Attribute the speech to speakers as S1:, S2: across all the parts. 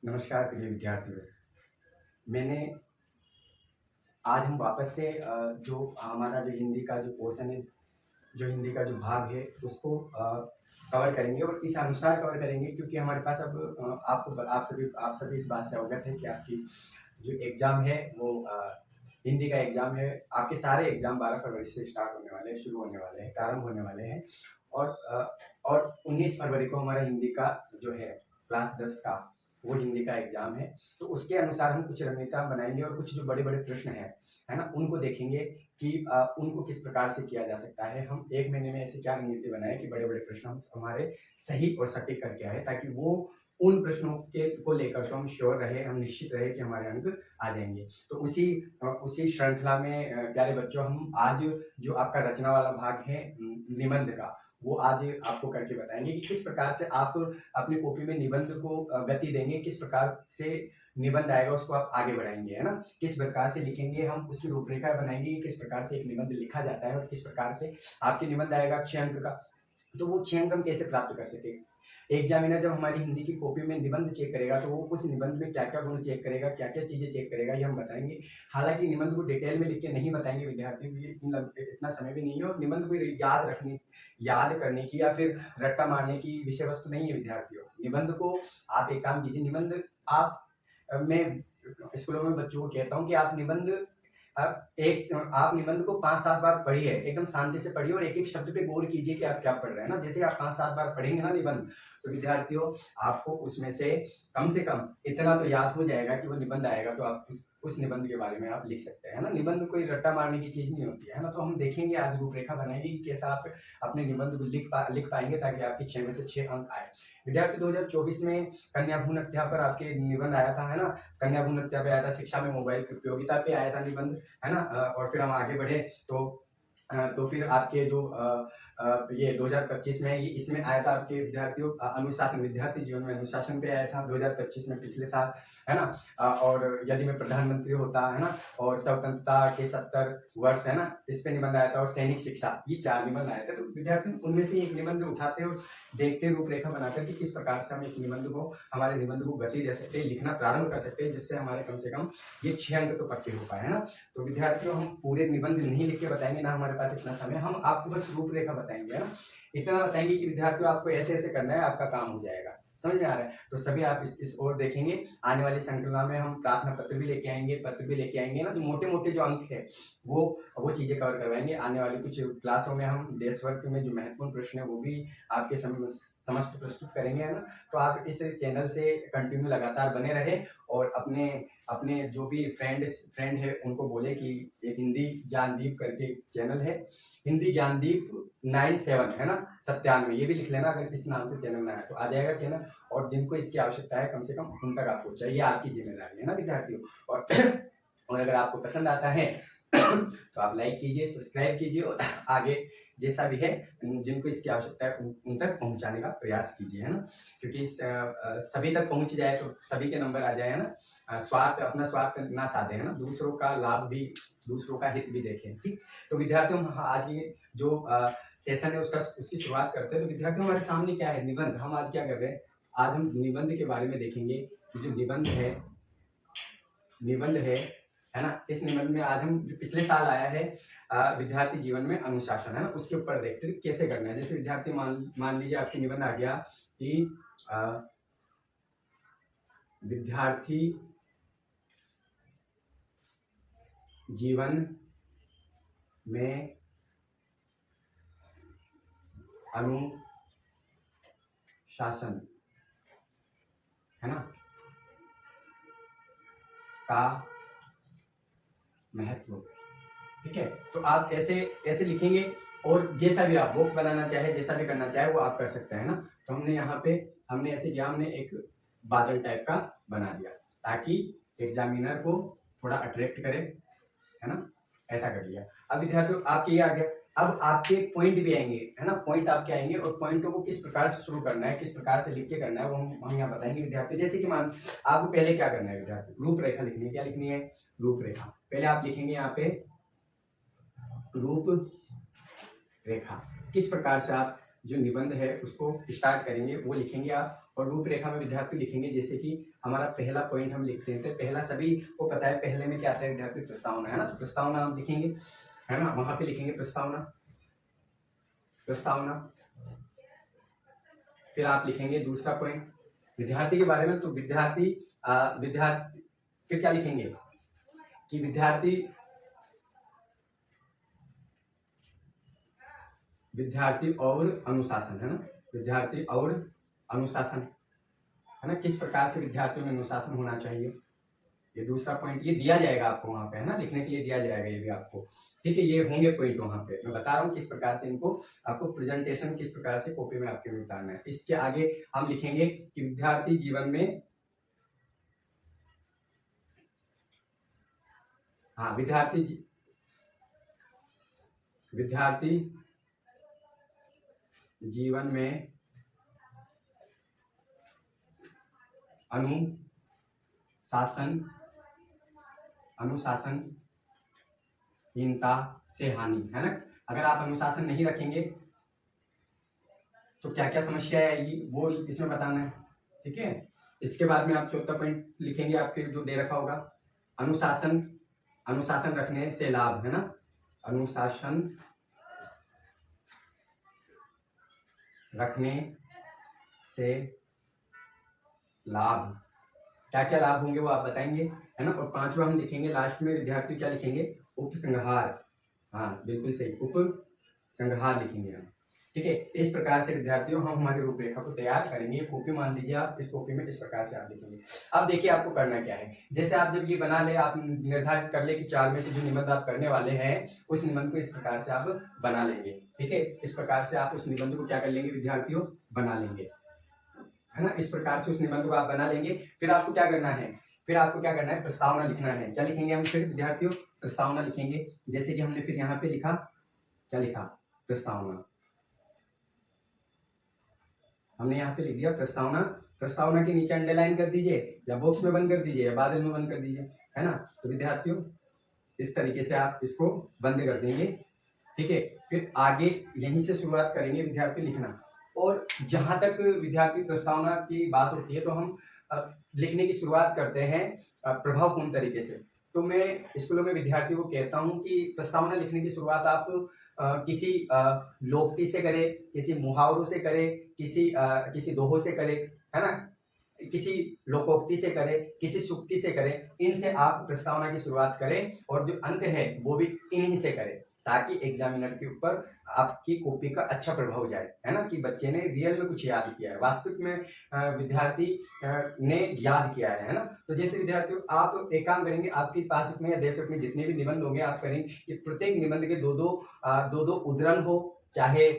S1: नमस्कार प्रिय विद्यार्थियों। मैंने आज हम वापस से जो हमारा जो हिंदी का जो पोर्शन है, जो हिंदी का जो भाग है उसको कवर करेंगे और इस अनुसार कवर करेंगे क्योंकि हमारे पास अब आप सभी इस बात से अवगत हैं कि आपकी जो एग्ज़ाम है वो हिंदी का एग्ज़ाम है। आपके सारे एग्ज़ाम 12 फरवरी से स्टार्ट होने वाले हैं, शुरू होने वाले हैं, प्रारंभ होने वाले हैं और 19 फरवरी को हमारा हिंदी का जो है क्लास 10 का वो हिंदी का एग्ज़ाम है। तो उसके अनुसार हम कुछ रणनीतियाँ बनाएंगे और कुछ जो बड़े-बड़े प्रश्न हैं, है ना? उनको देखेंगे कि उनको किस प्रकार से किया जा सकता है। हम 1 महीने में ऐसी क्या रणनीति बनाएँ कि बड़े-बड़े प्रश्न हम हमारे सही और सटीक करके आएँ, ताकि वो उन प्रश्नों के को लेकर तो हम श्योर रहे, हम निश्चित रहे कि हमारे अंक आ जाएँगे। तो उसी श्रृंखला में प्यारे बच्चों, हम आज जो आपका रचना वाला भाग है निबंध का, वो आज आपको करके बताएँगे कि किस प्रकार से आप अपनी कॉपी में निबंध को गति देंगे, किस प्रकार से निबंध आएगा उसको आप आगे बढ़ाएँगे, है ना? किस प्रकार से लिखेंगे, हम उसकी रूपरेखा बनाएँगे कि किस प्रकार से एक निबंध लिखा जाता है और किस प्रकार से आपके निबंध आएगा 6 अंक का। तो वो 6 अंक हम कैसे प्राप्त कर सकें? एग्जामिनर जब हमारी हिंदी की कॉपी में निबंध चेक करेगा तो वो उस निबंध में क्या-क्या गुण चेक करेगा, क्या-क्या चीज़ें चेक करेगा, ये हम बताएँगे। हालाँकि निबंध को डिटेल में लिख के नहीं बताएँगे विद्यार्थियों के लिए, इतना समय भी नहीं है और निबंध को याद करने की या फिर रट्टा मारने की विषय वस्तु नहीं है विद्यार्थियों। निबंध को आप एक काम कीजिए, निबंध आप मैं स्कूलों में बच्चों को कहता हूँ कि आप निबंध को 5-7 बार पढ़िए, एकदम शांति से पढ़िए और एक-एक शब्द पे गौर कीजिए कि आप क्या पढ़ रहे हैं ना। जैसे आप 5-7 बार पढ़ेंगे ना निबंध, तो विद्यार्थियों आपको उसमें से कम इतना तो याद हो जाएगा कि वो निबंध आएगा तो आप उस निबंध के बारे में आप लिख सकते हैं, है ना। निबंध कोई रट्टा मारने की चीज़ नहीं होती है ना। तो हम देखेंगे आज रूपरेखा बनाएंगे कि कैसा आप अपने निबंध को लिख पाएंगे ताकि आपकी 6 में से 6 अंक आए। विद्यार्थी 2024 में कन्या भ्रूण हत्या पर आपके निबंध आया था, है ना। कन्या भ्रूण हत्या पे आया था, शिक्षा में मोबाइल की उपयोगिता पे आया था निबंध, है ना। और फिर हम आगे बढ़े तो फिर आपके जो ये 2025 में ये इसमें आया था आपके विद्यार्थियों अनुशासन, विद्यार्थी जीवन में अनुशासन पे आया था 2025 में, पिछले साल, है ना। और यदि मैं प्रधानमंत्री होता, है ना, और स्वतंत्रता के 70 वर्ष, है ना, इस पे निबंध आया था और सैनिक शिक्षा, ये 4 निबंध आए थे। तो विद्यार्थी उनमें से एक निबंध उठाते और देखते रूपरेखा बनाकर कि किस प्रकार से हम एक निबंध को हमारे निबंध को गति दे सकते हैं, लिखना प्रारंभ कर सकते हैं, जिससे हमारे कम से कम ये 6 अंक तो पक्के हो पाए, है ना। तो विद्यार्थियों हम पूरे निबंध नहीं लिख के बताएंगे, ना हमारे पास इतना समय, हम आपको बस रूपरेखा बताएंगे, है ना। इतना बताएंगे कि विद्यार्थियों आपको ऐसे ऐसे करना है, आपका काम हो जाएगा। समझ में आ रहा है? तो सभी आप इस ओर देखेंगे। आने वाली श्रृंखला में हम प्रार्थना पत्र भी लेके आएंगे, पत्र भी लेके आएंगे ना, जो मोटे मोटे जो अंक है वो चीजें कवर करवाएंगे। आने वाली कुछ क्लासों में हम देश वर्ग में जो महत्वपूर्ण प्रश्न है वो भी आपके समस्त प्रस्तुत करेंगे, है ना। तो आप इस चैनल से कंटिन्यू लगातार बने रहे और अपने अपने जो भी फ्रेंड है उनको बोले कि एक हिंदी ज्ञानदीप करके चैनल है, हिंदी ज्ञानदीप 97, है ना, 97, ये भी लिख लेना अगर इस नाम से चैनल ना है तो आ जाएगा चैनल। और जिनको इसकी आवश्यकता है कम से कम उन तक आप पहुंचाइए, ये आपकी जिम्मेदारी है ना विद्यार्थियों। और अगर आपको पसंद आता है तो आप लाइक कीजिए, सब्सक्राइब कीजिए और आगे जैसा भी है जिनको इसकी आवश्यकता है उन तक पहुंचाने का प्रयास कीजिए, है ना। क्योंकि सभी तक पहुंच जाए तो सभी के नंबर आ जाए, है ना। अपना स्वार्थ ना साधे, है ना, दूसरों का लाभ भी, दूसरों का हित भी देखें, ठीक। तो विद्यार्थियों हम आज ये जो सेशन है उसकी शुरुआत करते हैं। तो विद्यार्थियों हमारे सामने क्या है, निबंध। हम आज क्या कर रहे हैं, आज हम निबंध के बारे में देखेंगे कि जो निबंध है ना। इस निबंध में आज हम जो पिछले साल आया है विद्यार्थी जीवन में अनुशासन, है ना, उसके ऊपर देखते हैं कैसे करना है। जैसे विद्यार्थी मान लीजिए आपकी निबंध आ गया कि विद्यार्थी जीवन में अनुशासन, है ना, का महत्व, ठीक है। तो आप ऐसे लिखेंगे और जैसा भी आप बॉक्स बनाना चाहे, जैसा भी करना चाहे वो आप कर सकते हैं ना। तो हमने यहाँ पे हमने ऐसे किया, हमने एक बादल टाइप का बना दिया ताकि एग्जामिनर को थोड़ा अट्रैक्ट करे, है ना। ऐसा कर लिया। अब विद्यार्थियों आपके ये आ गया। अब आपके पॉइंट भी आएंगे, है ना, पॉइंट आपके आएंगे और पॉइंटों को किस प्रकार से शुरू करना है, किस प्रकार से लिख के करना है वो हम यहाँ बताएंगे विद्यार्थी। जैसे कि मान आपको पहले क्या करना है विद्यार्थी, रूपरेखा लिखनी है। क्या लिखनी है? रूपरेखा। पहले आप लिखेंगे यहाँ पे रूप रेखा, किस प्रकार से आप जो निबंध है उसको स्टार्ट करेंगे वो लिखेंगे आप। और रूपरेखा में विद्यार्थी लिखेंगे जैसे कि हमारा पहला पॉइंट हम लिखते हैं, तो पहला सभी को पता है पहले में क्या आता है विद्यार्थी, प्रस्तावना है ना, तो प्रस्तावना हम लिखेंगे है ना, वहां पे लिखेंगे प्रस्तावना, प्रस्तावना। फिर आप लिखेंगे दूसरा पॉइंट विद्यार्थी के बारे में, तो विद्यार्थी विद्यार्थी फिर क्या लिखेंगे कि विद्यार्थी और अनुशासन है ना, विद्यार्थी और अनुशासन है ना, किस प्रकार से विद्यार्थियों में अनुशासन होना चाहिए, ये दूसरा पॉइंट ये दिया जाएगा आपको वहां पे है ना, लिखने के लिए दिया जाएगा ये भी आपको, ठीक है, ये होंगे पॉइंट वहां पे, मैं बता रहा हूँ किस प्रकार से इनको आपको प्रेजेंटेशन किस प्रकार से कॉपी में आपके में उतारना है। इसके आगे हम लिखेंगे कि विद्यार्थी जीवन में, हाँ विद्यार्थी जीवन में अनुशासनहीनता से हानि है ना, अगर आप अनुशासन नहीं रखेंगे तो क्या क्या समस्या आएगी वो इसमें बताना है, ठीक है। इसके बाद में आप चौथा पॉइंट लिखेंगे आपके जो दे रखा होगा, अनुशासन रखने से लाभ है ना, अनुशासन रखने से लाभ, क्या क्या लाभ होंगे वो आप बताएंगे है ना। और पांचवा हम लिखेंगे लास्ट में विद्यार्थी क्या लिखेंगे, उपसंहार, हाँ बिल्कुल सही, उपसंहार लिखेंगे हम, ठीक है। इस प्रकार से विद्यार्थियों हम हमारी रूपरेखा को तैयार करेंगे, कॉपी मान लीजिए आप, इस कॉपी में इस प्रकार से आप लिखेंगे। अब देखिए आपको करना क्या है, जैसे आप जब ये बना ले, आप निर्धारित कर ले कि 4 में से जो निबंध आप करने वाले हैं उस निबंध को इस प्रकार से आप बना लेंगे, ठीक है। इस प्रकार से आप उस निबंध को क्या कर लेंगे विद्यार्थियों, बना लेंगे है ना, इस प्रकार से उस निबंध को आप बना लेंगे। फिर आपको क्या करना है, प्रस्तावना लिखना है। क्या लिखेंगे हम फिर विद्यार्थियों, प्रस्तावना लिखेंगे, जैसे कि हमने फिर यहाँ पे लिखा, क्या लिखा, प्रस्तावना, हमने यहाँ पे लिख दिया प्रस्तावना। प्रस्तावना के नीचे अंडरलाइन कर दीजिए या बॉक्स में बंद कर दीजिए या बादल में बंद कर दीजिए है ना। तो विद्यार्थियों इस तरीके से आप इसको बंद कर देंगे, ठीक है। फिर आगे यहीं से शुरुआत करेंगे विद्यार्थी लिखना, और जहां तक विद्यार्थी प्रस्तावना की बात होती है तो हम लिखने की शुरुआत करते हैं प्रभावपूर्ण तरीके से। तो मैं स्कूलों में विद्यार्थियों को कहता हूं कि प्रस्तावना लिखने की शुरुआत आप किसी लोकोक्ति से करें, किसी मुहावरों से करें, किसी दोहों से करें है ना, किसी लोकोक्ति से करें, किसी सूक्ति से करें, इनसे आप प्रस्तावना की शुरुआत करें और जो अंत है वो भी इन्हीं से करें, ताकि एग्जामिनर के ऊपर आपकी कॉपी का अच्छा प्रभाव जाए है ना, कि बच्चे ने रियल में कुछ याद किया है, वास्तविक में विद्यार्थी ने याद किया है ना। तो जैसे विद्यार्थियों आप एक काम करेंगे, आपके पास में या देश में जितने भी निबंध होंगे आप करेंगे कि प्रत्येक निबंध के दो दो उद्धरण हो, चाहे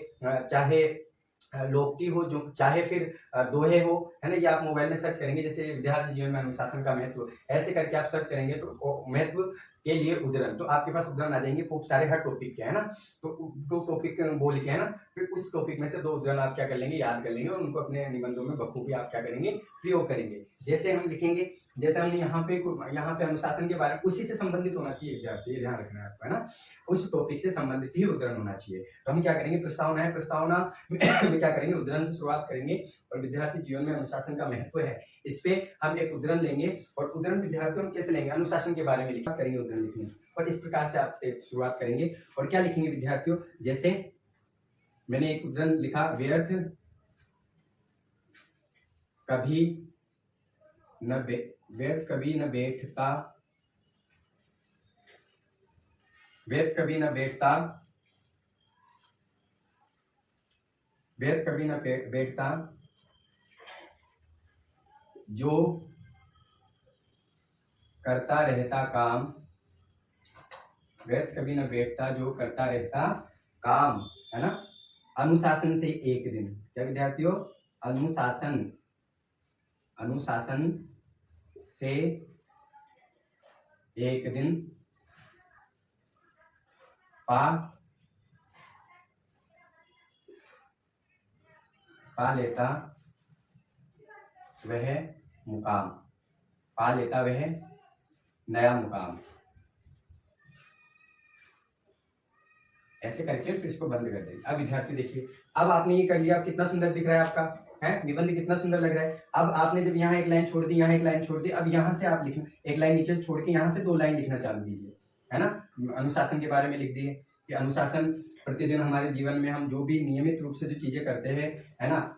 S1: लोकोक्ति हो, जो चाहे फिर दोहे हो है ना। ये आप मोबाइल में सर्च करेंगे, जैसे विद्यार्थी जीवन में अनुशासन का महत्व, ऐसे करके आप सर्च करेंगे तो महत्व के लिए उद्धरण, तो आपके पास उद्धरण आ जाएंगे खूब सारे हर टॉपिक के है ना। तो टॉपिक बोल के है ना, फिर उस टॉपिक में से 2 उद्धरण आप क्या कर लेंगे, याद कर लेंगे और उनको अपने निबंधों में बखूबी आप क्या करेंगे, प्रयोग करेंगे। जैसे हम लिखेंगे, जैसे हमने यहाँ पे अनुशासन के बारे में, उसी से संबंधित होना चाहिए विद्यार्थी, ये ध्यान रखना है आपको है ना, उस टॉपिक से संबंधित ही उद्धरण होना चाहिए। तो हम क्या करेंगे, प्रस्तावना है, प्रस्तावना में क्या करेंगे, उद्धरण से शुरुआत करेंगे और विद्यार्थी जीवन में अनुशासन का महत्व है, इस पे हम एक उद्धरण लेंगे और उद्धरण विद्यार्थियों हम कैसे लेंगे, अनुशासन के बारे में लिखा करेंगे उद्धरण लिखने, और इस प्रकार से आप शुरुआत करेंगे। और क्या लिखेंगे विद्यार्थियों, जैसे मैंने एक उद्धरण लिखा, व्यर्थ कभी न बैठता, व्यर्थ कभी न बैठता जो करता रहता काम, व्यर्थ कभी न बैठता जो करता रहता काम है ना, अनुशासन से एक दिन। क्या विद्यार्थियों, अनुशासन से एक दिन पा लेता वह मुकाम, पा लेता वह नया मुकाम, ऐसे करके फिर इसको बंद कर देंगे। अब विद्यार्थी देखिए, अब आपने ये कर लिया, अब कितना सुंदर दिख रहा है आपका, है निबंध कितना सुंदर लग रहा है। अब आपने जब यहाँ एक लाइन छोड़ दी, यहाँ एक लाइन छोड़ दी, अब यहाँ से आप लिखना, एक लाइन नीचे छोड़ के यहाँ से 2 लाइन लिखना चालू कीजिए, है ना। अनुशासन के बारे में लिख दिए कि अनुशासन प्रतिदिन हमारे जीवन में हम जो भी नियमित रूप से जो चीजें करते हैं, है ना,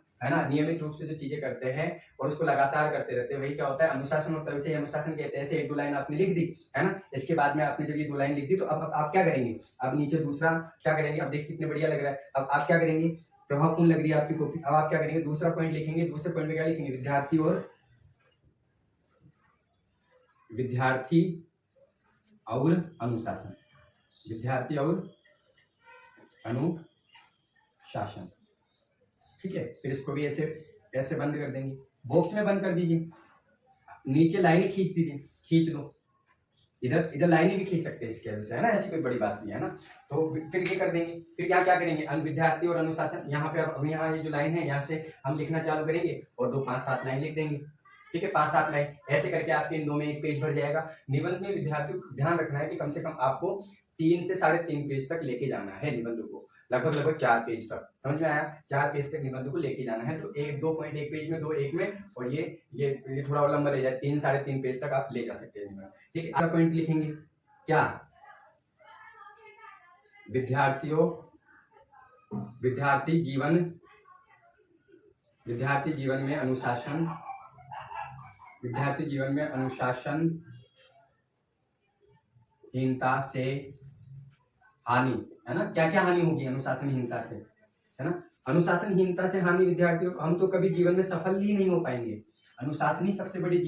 S1: नियमित रूप से जो चीजें करते हैं और उसको लगातार करते रहते हैं, वही क्या होता है, अनुशासन होता है। उसे अनुशासन कहते हैं। ऐसे 1-2 लाइन आपने लिख दी, है ना। इसके बाद में आपने जब ये 2 लाइन लिख दी तो अब आप क्या करेंगे, अब नीचे दूसरा क्या करेंगे, अब देखिए कितने बढ़िया लग रहा है। अब आप क्या करेंगे, प्रभावपूर्ण लग रही है आपकी कॉपी। अब आप क्या करेंगे, दूसरा पॉइंट लिखेंगे। दूसरे पॉइंट में क्या लिखेंगे, विद्यार्थी और अनुशासन, विद्यार्थी और अनुशासन, ठीक है। फिर इसको भी ऐसे ऐसे बंद कर देंगे, बॉक्स में बंद कर दीजिए, नीचे लाइन खींच दीजिए, खींच दो, इधर लाइनें भी खींच सकते हैं स्केल से, है ना, ऐसी कोई बड़ी बात नहीं है ना। तो फिर ये कर देंगे, फिर क्या क्या करेंगे, विद्यार्थी और अनुशासन, यहाँ पे अब यहाँ ये जो लाइन है यहाँ से हम लिखना चालू करेंगे और 2, 5, 7 लाइन लिख देंगे, ठीक है, 5, 7 लाइन। ऐसे करके आपके इन 2 में 1 पेज भर जाएगा। निबंध में विद्यार्थियों को ध्यान रखना है कि कम से कम आपको 3 से 3.5 पेज तक लेके जाना है निबंध को, लगभग 4 पेज तक, समझ में आया, 4 पेज तक निबंध को लेके जाना है। तो 2 पॉइंट 1 पेज में, 2 1 में, और ये थोड़ा और लंबा ले जाए, 3 3.5 पेज तक आप ले जा सकते हैं, ठीक है। अगला पॉइंट लिखेंगे क्या, विद्यार्थी जीवन में अनुशासन, हीनता से हानि, है ना। क्या क्या हानि होगी अनुशासनहीनता से, है ना। अनुशासनहीनता से हानि, विद्यार्थियों हम तो कभी जीवन में सफल ही नहीं हो पाएंगे। अनुशासन ही सबसे बड़ी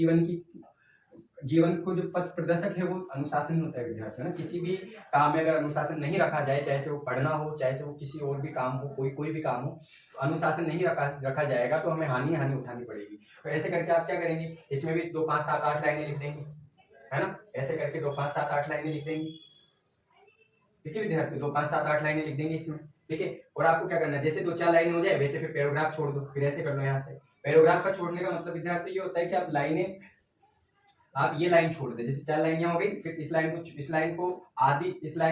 S1: जीवन को जो पथ प्रदर्शक है वो अनुशासन होता है विद्यार्थियों, ना। किसी भी काम में अगर अनुशासन नहीं रखा जाए, चाहे से वो पढ़ना हो, चाहे से वो किसी और भी काम हो, कोई भी काम हो, तो अनुशासन नहीं रखा जाएगा तो हमें हानि उठानी पड़ेगी। तो ऐसे करके आप क्या करेंगे, इसमें भी 2, 5, 7, 8 लाइनें लिख देंगे, है ना। ऐसे करके 2, 5, 7, 8 लाइनें लिख देंगे, ठीक है विद्यार्थी, 2, 5, 7, 8 लाइनें लिख देंगे इसमें, ठीक है। और आपको क्या करना है, जैसे 2-4 लाइनें हो जाए वैसे फिर पैराग्राफ छोड़ दो, फिर ऐसे कर लो। यहाँ से पैराग्राफ का छोड़ने का मतलब विद्यार्थी ये होता है कि आप ये लाइन छोड़ दे, जैसे 4 लाइन यहाँ हो गई, फिर इस लाइन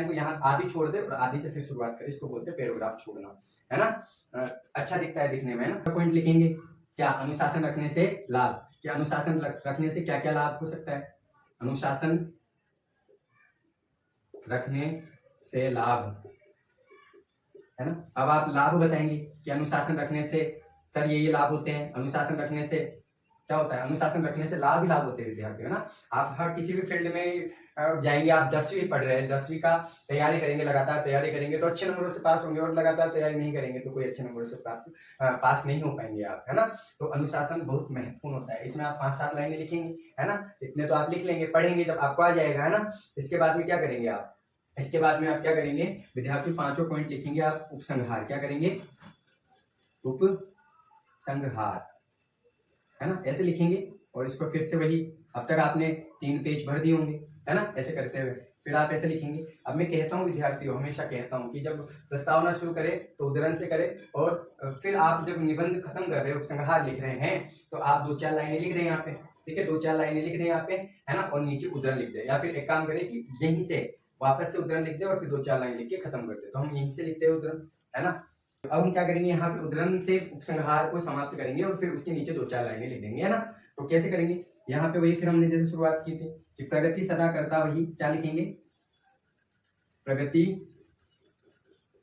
S1: को यहाँ आधी छोड़ दे और आधी से फिर शुरुआत कर, इसको बोलते हैं पैराग्राफ छोड़ना, है ना। अच्छा दिखता है दिखने में, है ना। पॉइंट लिखेंगे क्या, अनुशासन रखने से लाभ, क्या अनुशासन रखने से क्या क्या लाभ हो सकता है, अनुशासन रखने से लाभ, है ना। अब आप लाभ बताएंगे कि अनुशासन रखने से सर ये लाभ होते हैं, अनुशासन रखने से क्या होता है, अनुशासन रखने से लाभ ही लाभ होते हैं विद्यार्थी, है ना। आप हर किसी भी फील्ड में जाएंगे, आप 10वीं पढ़ रहे हैं, 10वीं का तैयारी करेंगे, लगातार तैयारी करेंगे तो अच्छे नंबरों से पास होंगे, और लगातार तैयारी नहीं करेंगे तो कोई अच्छे नंबरों से पास नहीं हो पाएंगे आप, है ना। तो अनुशासन बहुत महत्वपूर्ण होता है। इसमें आप 5-7 लाइनें लिखेंगे, है ना, इतने तो आप लिख लेंगे, पढ़ेंगे जब आपको आ जाएगा, है ना। इसके बाद में क्या करेंगे आप, इसके बाद में आप क्या करेंगे विद्यार्थी, 5 पॉइंट लिखेंगे आप, उपसंहार, क्या करेंगे, उपसंहार, है ना, ऐसे लिखेंगे। और इसको फिर से वही, अब तक आपने 3 पेज भर दिए होंगे, है ना, ऐसे करते हुए फिर आप ऐसे लिखेंगे। अब मैं कहता हूँ विद्यार्थियों, हमेशा कहता हूँ कि जब प्रस्तावना शुरू करें तो उद्धरण से करें, और फिर आप जब निबंध खत्म कर रहे हो, उपसंहार लिख रहे हैं, तो आप 2-4 लाइनें लिख रहे हैं यहाँ पे, ठीक है, 2-4 लाइनें लिख रहे हैं यहाँ पे, है ना, और नीचे उद्धरण लिख दे, या फिर एक काम करें कि यहीं से वापस से उद्धरण लिख दे और फिर 2-4 लाइन लिख के खत्म कर दे। तो हम यहीं से लिखते हैं उद्धरण, है ना। अब हम क्या करेंगे, यहाँ पे उद्धरण से उपसंहार को समाप्त करेंगे और फिर उसके नीचे 2-4 लाइनें लिख देंगे, है ना। तो कैसे करेंगे, यहाँ पे वही फिर हमने जैसे शुरुआत की थी कि प्रगति सदा करता वही, क्या लिखेंगे, प्रगति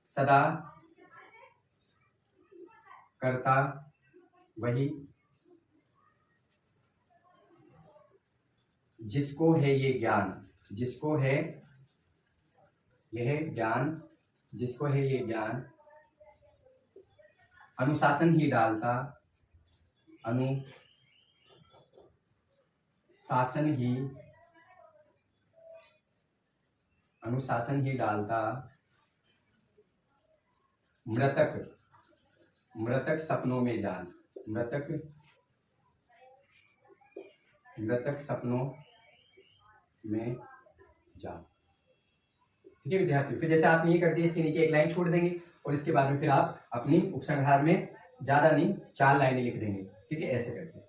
S1: सदा करता वही, जिसको है ये ज्ञान, जिसको है यह ज्ञान, जिसको है ये ज्ञान, अनुशासन ही डालता, अनुशासन ही डालता मृतक सपनों में जान, मृतक सपनों में जान, ठीक है विद्यार्थी। फिर जैसे आपने ये कर दिया, इसके नीचे 1 लाइन छोड़ देंगे और इसके बाद में फिर आप अपनी उपसंहार में ज्यादा नहीं 4 लाइनें लिख देंगे, ठीक है, ऐसे करके।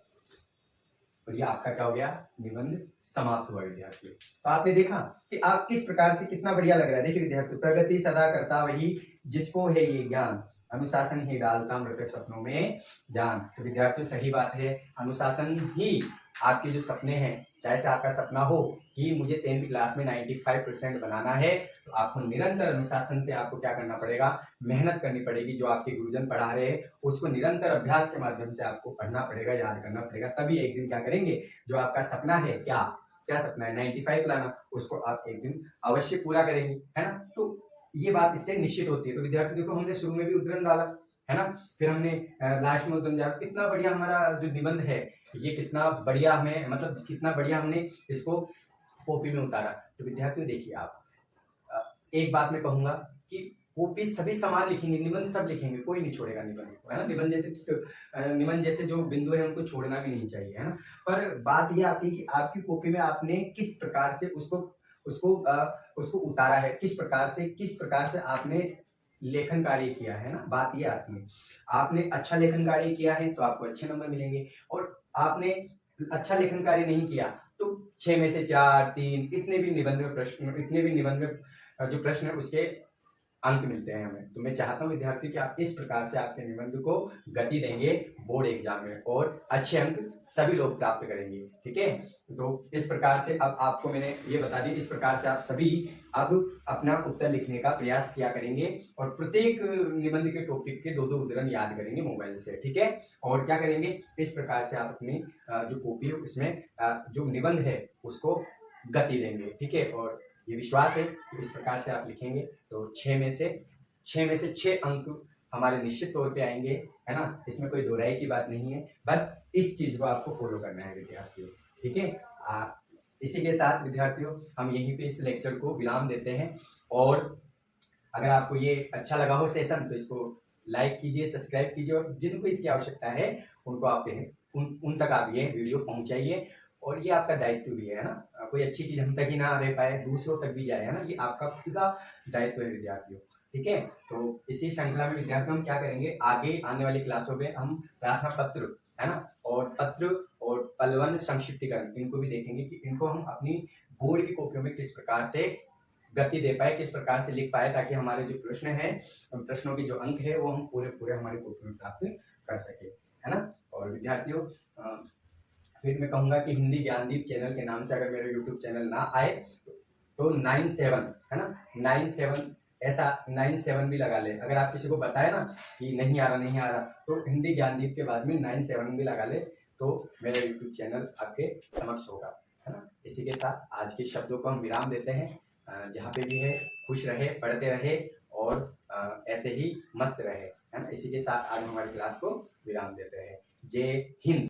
S1: और ये आपका क्या हो गया, निबंध समाप्त हुआ विद्यार्थी। तो आपने देखा कि आप किस प्रकार से, कितना बढ़िया लग रहा है। देखिए विद्यार्थी, प्रगति सदा करता वही, जिसको है ये ज्ञान, अनुशासन ही डालता मृतक सपनों में जान। तो विद्यार्थियों सही बात है, अनुशासन ही आपके जो सपने हैं, चाहे से आपका सपना हो कि मुझे 10th क्लास में 95% बनाना है, तो आपको निरंतर अनुशासन से आपको क्या करना पड़ेगा, मेहनत करनी पड़ेगी। जो आपके गुरुजन पढ़ा रहे हैं उसको निरंतर अभ्यास के माध्यम से आपको पढ़ना पड़ेगा, याद करना पड़ेगा, तभी एक दिन क्या करेंगे, जो आपका सपना है, क्या क्या सपना है 95 लाना, उसको आप एक दिन अवश्य पूरा करेंगे, है ना। तो ये बात इससे निश्चित होती है। तो विद्यार्थी देखो, हमने शुरू में भी उदाहरण डाला, है ना, फिर हमने लास्ट में उदाहरण डाला। कितना बढ़िया हमारा जो निबंध है, ये कितना बढ़िया हमें, मतलब कितना बढ़िया हमने इसको कॉपी में उतारा। तो विद्यार्थियों देखिए आप, एक बात मैं कहूंगा कि कॉपी सभी समान लिखेंगे, निबंध सब लिखेंगे, कोई नहीं छोड़ेगा निबंध को, है ना। निबंध जैसे जो बिंदु है उनको छोड़ना भी नहीं चाहिए, है ना। पर बात यह आती है कि आपकी कॉपी में आपने किस प्रकार से उसको उसको उसको उतारा है, किस प्रकार से आपने लेखन कार्य किया है ना। बात ये आती है, आपने अच्छा लेखन कार्य किया है तो आपको अच्छे नंबर मिलेंगे, और आपने अच्छा लेखन कार्य नहीं किया तो 6 में से 4, 3 इतने भी निबंध में जो प्रश्न है उसके अंक मिलते हैं हमें। तो मैं चाहता हूं विद्यार्थी कि आप इस प्रकार से आपके निबंध को गति देंगे बोर्ड एग्जाम में, और अच्छे अंक सभी लोग प्राप्त करेंगे, ठीक है। तो इस प्रकार से अब आपको मैंने ये बता दी, इस प्रकार से आप सभी अब अपना उत्तर लिखने का प्रयास किया करेंगे, और प्रत्येक निबंध के टॉपिक के 2-2 उदाहरण याद करेंगे मोबाइल से, ठीक है। और क्या करेंगे, इस प्रकार से आप अपनी जो कॉपी है उसमें जो निबंध है उसको गति देंगे, ठीक है। और ये विश्वास है कि इस प्रकार से आप लिखेंगे तो 6 में से 6 अंक हमारे निश्चित तौर पे आएंगे, है ना। इसमें कोई दो राय की बात नहीं है, बस इस चीज को आपको फॉलो करना है विद्यार्थियों, ठीक है। इसी के साथ विद्यार्थियों हम यहीं पे इस लेक्चर को विराम देते हैं, और अगर आपको ये अच्छा लगा हो सेशन तो इसको लाइक कीजिए, सब्सक्राइब कीजिए, और जिनको इसकी आवश्यकता है उनको आप उन तक आप ये वीडियो पहुंचाइए। और ये आपका दायित्व भी है ना, कोई अच्छी चीज हम तक ही ना रह पाए, दूसरों तक भी जाए, है ना, ये आपका खुद का दायित्व है विद्यार्थियों, ठीक है। तो इसी श्रृंखला में विद्यार्थियों हम क्या करेंगे, आगे आने वाली क्लासों में हम प्रार्थना पत्र, है ना, और पत्र और पलवन संक्षिप्तीकरण, इनको भी देखेंगे कि इनको हम अपनी बोर्ड की कॉपियों में किस प्रकार से गति दे पाए, किस प्रकार से लिख पाए, ताकि हमारे जो प्रश्न है, उन प्रश्नों के जो अंक है वो हम पूरे हमारी कॉपी में प्राप्त कर सके, है ना। और विद्यार्थियों फिर मैं कहूंगा कि हिंदी ज्ञानदीप चैनल के नाम से अगर मेरा यूट्यूब चैनल ना आए तो 97, है ना, 97 ऐसा 97 भी लगा ले। अगर आप किसी को बताए ना कि नहीं आ रहा तो हिंदी ज्ञानदीप के बाद में 97 भी लगा ले, तो मेरा यूट्यूब चैनल आपके समक्ष होगा, है ना। इसी के साथ आज के शब्दों को हम विराम देते हैं। जहाँ पे भी है खुश रहे, पढ़ते रहे, और ऐसे ही मस्त रहे, है ना। इसी के साथ आज हमारी क्लास को विराम देते हैं। जय हिंद।